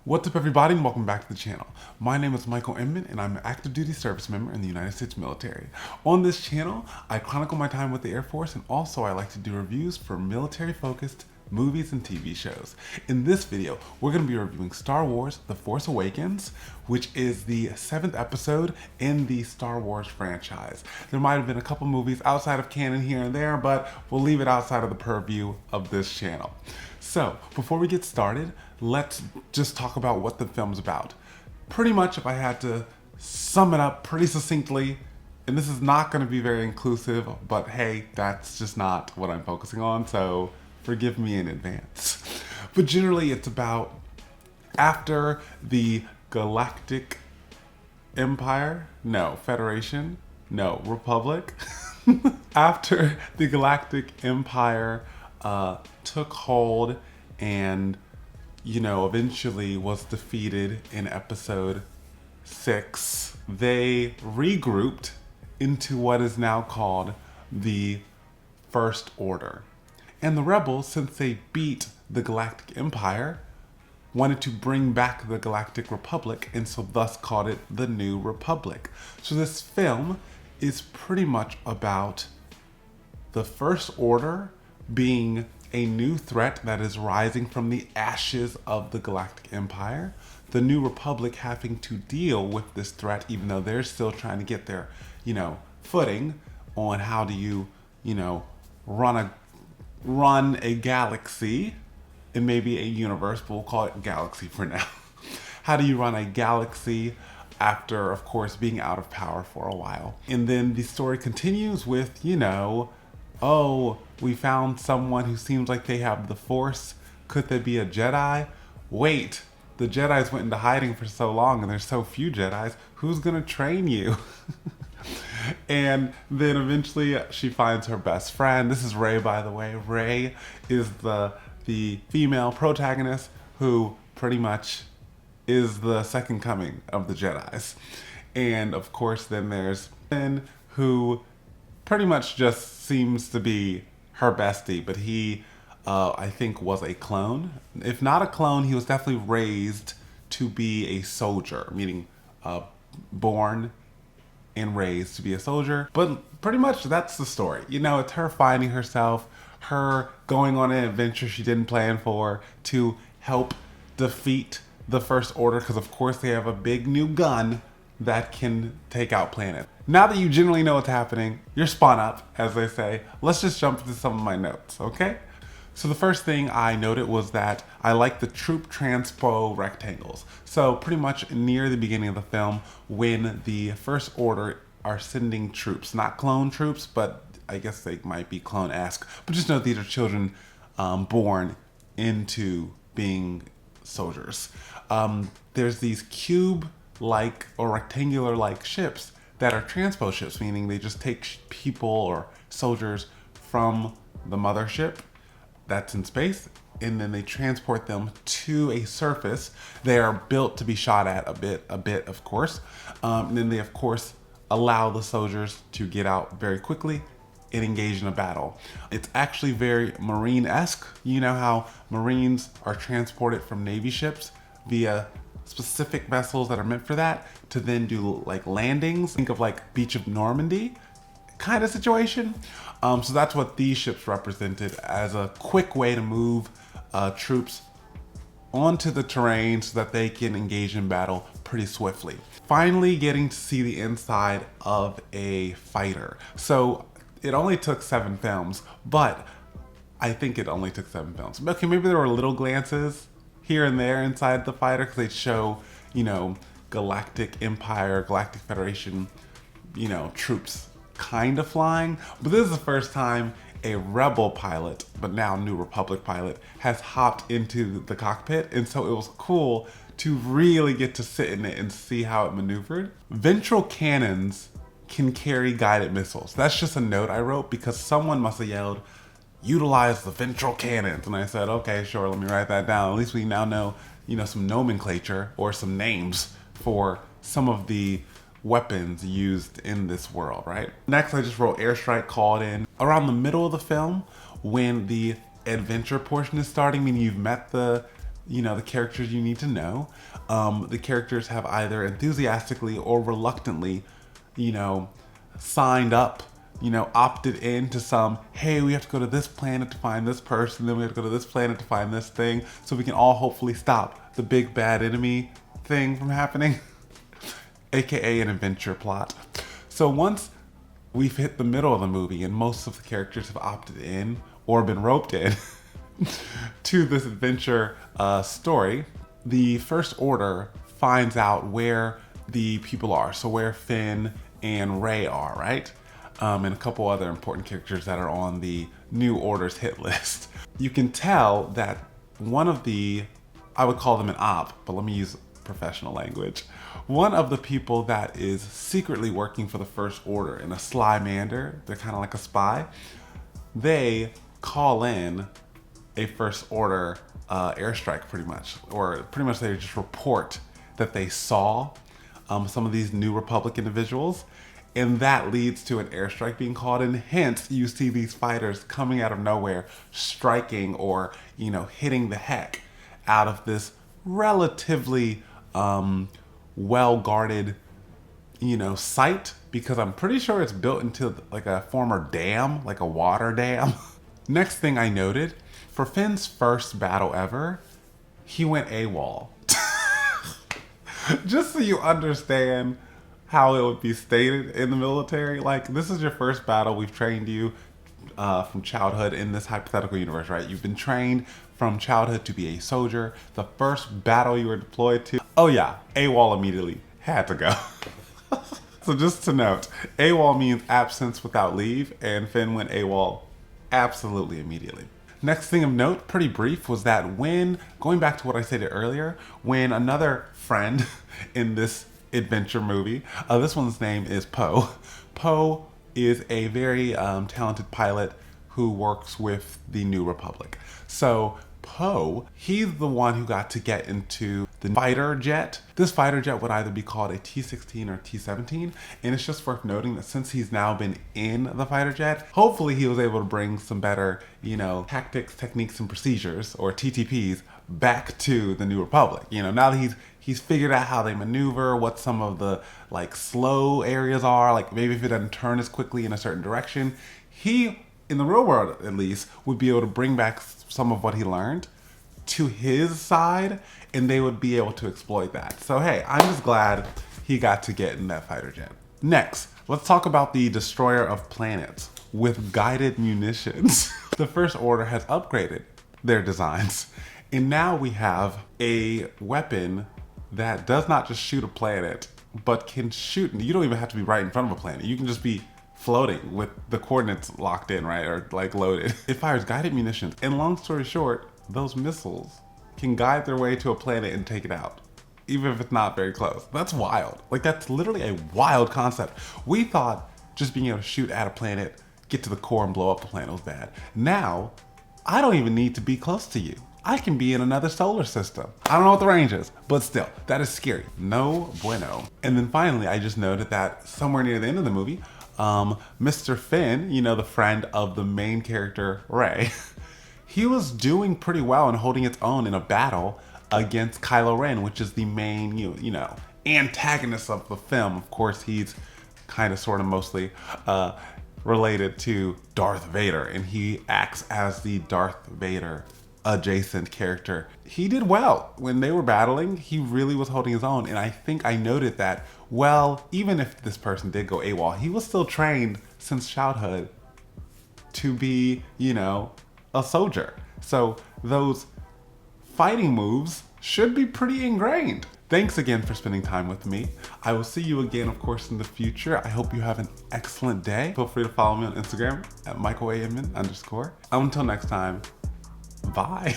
What's up everybody and welcome back to the channel. My name is Michael Inman and I'm an active duty service member in the United States military. On this channel, I chronicle my time with the Air Force and also I like to do reviews for military focused movies and TV shows. In this video, we're going to be reviewing Star Wars The Force Awakens, which is the 7th episode in the Star Wars franchise. There might have been a couple movies outside of canon here and there, but we'll leave it outside of the purview of this channel. So, before we get started, let's just talk about what the film's about. Pretty much, if I had to sum it up pretty succinctly, and this is not going to be very inclusive, but hey, that's just not what I'm focusing on, so forgive me in advance. But generally, it's about after the Galactic Empire, no, Federation, no, Republic. After the Galactic Empire took hold and, eventually was defeated in episode 6, they regrouped into what is now called the First Order. And the rebels, since they beat the Galactic Empire, wanted to bring back the Galactic Republic and so thus called it the New Republic. So this film is pretty much about the First Order being a new threat that is rising from the ashes of the Galactic Empire. The New Republic having to deal with this threat even though they're still trying to get their, footing on how do you, run a galaxy, and maybe a universe, but we'll call it galaxy for now. How do you run a galaxy after, of course, being out of power for a while? And then the story continues with, oh, we found someone who seems like they have the Force. Could they be a Jedi? Wait, the Jedis went into hiding for so long and there's so few Jedis. Who's gonna train you? And then eventually she finds her best friend. This is Rey, by the way. Rey is the female protagonist who pretty much is the second coming of the Jedis. And of course then there's Ben, who pretty much just seems to be her bestie, but he I think was a clone. If not a clone, he was definitely raised to be a soldier, meaning born and raised to be a soldier. But pretty much that's the story. It's her finding herself, her going on an adventure she didn't plan for to help defeat the First Order, because of course they have a big new gun that can take out planets. Now that you generally know what's happening, you're spun up, as they say, let's just jump into some of my notes, okay? So the first thing I noted was that I like the troop transpo rectangles. So pretty much near the beginning of the film, when the First Order are sending troops, not clone troops, but I guess they might be clone-esque, but just know these are children born into being soldiers. There's these cube-like or rectangular-like ships that are transpo ships, meaning they just take people or soldiers from the mothership that's in space, and then they transport them to a surface. They are built to be shot at a bit, of course. And then they, of course, allow the soldiers to get out very quickly and engage in a battle. It's actually very Marine-esque. You know how Marines are transported from Navy ships via specific vessels that are meant for that to then do like landings. Think of like Beach of Normandy kind of situation. So that's what these ships represented as a quick way to move troops onto the terrain so that they can engage in battle pretty swiftly. Finally getting to see the inside of a fighter. So it only took 7 films, but I think it only took 7 films. Okay, maybe there were little glances here and there inside the fighter because they show, Galactic Empire, Galactic Federation, troops kind of flying. But this is the first time a rebel pilot, but now New Republic pilot, has hopped into the cockpit. And so it was cool to really get to sit in it and see how it maneuvered. Ventral cannons can carry guided missiles. That's just a note I wrote because someone must have yelled, utilize the ventral cannons. And I said, okay, sure, let me write that down. At least we now know, some nomenclature or some names for some of the weapons used in this world, right? Next, I just wrote airstrike called in around the middle of the film when the adventure portion is starting, meaning you've met the the characters you need to know. The characters have either enthusiastically or reluctantly, signed up, opted into some, hey, we have to go to this planet to find this person, then we have to go to this planet to find this thing, so we can all hopefully stop the big bad enemy thing from happening, aka an adventure plot. So once we've hit the middle of the movie and most of the characters have opted in or been roped in to this adventure story, the First Order finds out where the people are. So where Finn and Rey are, right? And a couple other important characters that are on the New Order's hit list. You can tell that one of the, I would call them an op, but let me use professional language. One of the people that is secretly working for the First Order in a sly manner, they're kind of like a spy, they call in a First Order airstrike pretty much. Or pretty much they just report that they saw some of these New Republic individuals, and that leads to an airstrike being called in. Hence, you see these fighters coming out of nowhere, striking or, hitting the heck out of this relatively well-guarded, site, because I'm pretty sure it's built into like a former dam, like a water dam. Next thing I noted, for Finn's first battle ever, he went AWOL. Just so you understand how it would be stated in the military, like, this is your first battle. We've trained you from childhood in this hypothetical universe, right? You've been trained from childhood to be a soldier. The first battle you were deployed to, oh yeah, AWOL immediately, had to go. So just to note, AWOL means absence without leave, and Finn went AWOL absolutely immediately. Next thing of note, pretty brief, was that when, going back to what I stated earlier, when another friend in this adventure movie, this one's name is Poe. Poe is a very talented pilot who works with the New Republic. So Poe, he's the one who got to get into the fighter jet. This fighter jet would either be called a T-16 or T-17, and it's just worth noting that since he's now been in the fighter jet, hopefully he was able to bring some better, tactics, techniques, and procedures, or TTPs, back to the New Republic. Now that he's figured out how they maneuver, what some of the slow areas are, like maybe if it doesn't turn as quickly in a certain direction, he, in the real world at least, would be able to bring back some of what he learned to his side, and they would be able to exploit that. So hey, I'm just glad he got to get in that fighter jet. Next, let's talk about the Destroyer of Planets with guided munitions. The First Order has upgraded their designs, and now we have a weapon that does not just shoot a planet, but can shoot, you don't even have to be right in front of a planet. You can just be floating with the coordinates locked in, right? Or loaded. It fires guided munitions. And long story short, those missiles can guide their way to a planet and take it out, even if it's not very close. That's wild. That's literally a wild concept. We thought just being able to shoot at a planet, get to the core and blow up the planet was bad. Now, I don't even need to be close to you. I can be in another solar system. I don't know what the range is, but still, that is scary. No bueno. And then finally, I just noted that somewhere near the end of the movie, Mr. Finn, the friend of the main character, Rey, he was doing pretty well and holding its own in a battle against Kylo Ren, which is the main, antagonist of the film. Of course, he's kind of sort of mostly related to Darth Vader, and he acts as the Darth Vader adjacent character. He did well when they were battling. He really was holding his own, and I think I noted that, well, even if this person did go AWOL, he was still trained since childhood to be, a soldier. So those fighting moves should be pretty ingrained. Thanks again for spending time with me. I will see you again, of course, in the future. I hope you have an excellent day. Feel free to follow me on Instagram at Michael Inman _. Until next time, bye.